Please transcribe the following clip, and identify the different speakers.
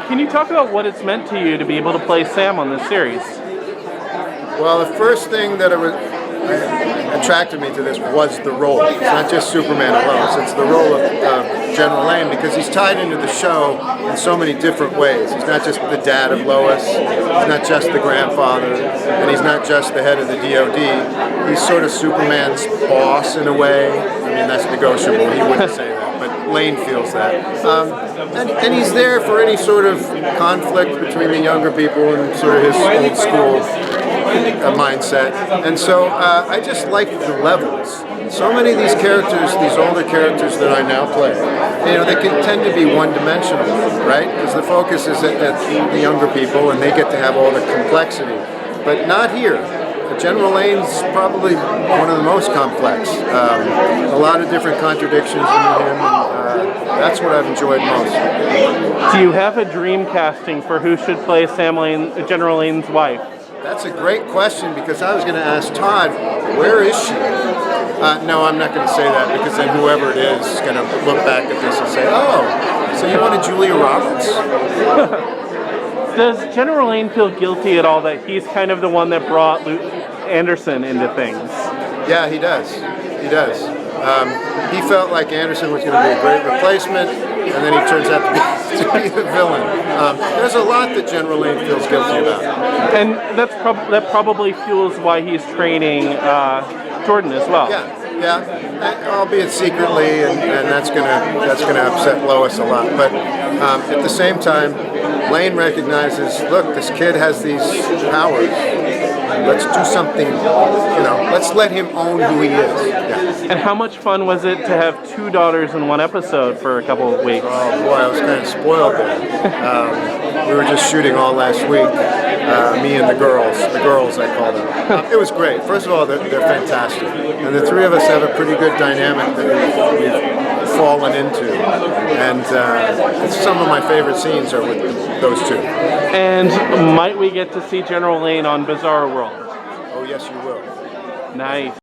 Speaker 1: Can you talk about what it's meant to you to be able to play Sam on this series?
Speaker 2: Well, the first thing that attracted me to this was the role. It's not just Superman and Lois, it's the role of General Lane, because he's tied into the show in so many different ways. He's not just the dad of Lois, he's not just the grandfather, and he's not just the head of the DOD. He's sort of Superman's boss in a way. I mean, that's negotiable, he wouldn't say that, but Lane feels that. And he's there for any sort of conflict between the younger people and sort of his old school mindset, and so I just like the levels. So many of these characters, these older characters that I now play, they can tend to be one-dimensional, right? Because the focus is at the younger people, and they get to have all the complexity. But not here. General Lane's probably one of the most complex. A lot of different contradictions in him, and that's what I've enjoyed most.
Speaker 1: Do you have a dream casting for who should play General Lane's wife?
Speaker 2: That's a great question, because I was going to ask Todd, where is she? No, I'm not going to say that, because then whoever it is going to look back at this and say, oh, so you wanted Julia Roberts?
Speaker 1: Does General Lane feel guilty at all that he's kind of the one that brought Anderson into things?
Speaker 2: Yeah, he does. He does. He felt like Anderson was going to be a great replacement, and then he turns out to be the villain. There's a lot that General Lane feels guilty about.
Speaker 1: And that probably fuels why he's training Jordan as well.
Speaker 2: Yeah, albeit secretly, and that's gonna upset Lois a lot. But at the same time, Lane recognizes, look, this kid has these powers. Let's do something, let's let him own who he is. Yeah.
Speaker 1: And how much fun was it to have two daughters in one episode for a couple of weeks?
Speaker 2: Oh boy, I was kind of spoiled there. We were just shooting all last week, me and the girls I call them. It was great. First of all, they're fantastic. And the three of us have a pretty good dynamic that we've fallen into. And some of my favorite scenes are with those two.
Speaker 1: And might we get to see General Lane on Bizarre World?
Speaker 2: Oh yes, you will.
Speaker 1: Nice.